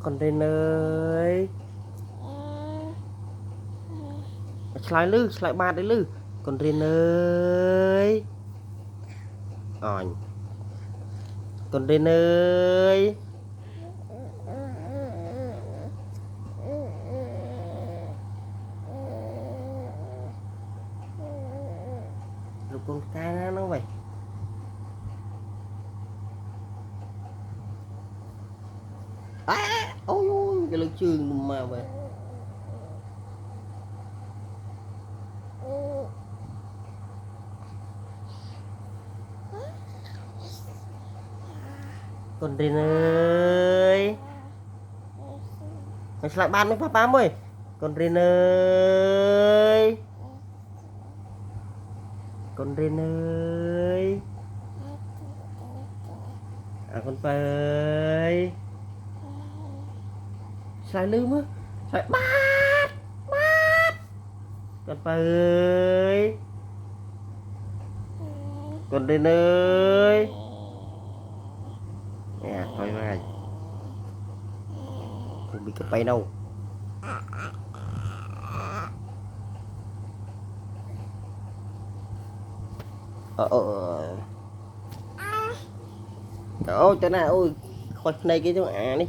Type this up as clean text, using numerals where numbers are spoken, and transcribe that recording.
container slide ba đấy lư container on container rồi con cá nó vậy ôi ôi cái lực trường mà vậy container mày lại ban với papa ơi container container à con phơi sai lưng á sai bát bát con phơi container nè thôi mày không bị cái bay đâu ôi cho nào ôi khoai này cái chỗ à đi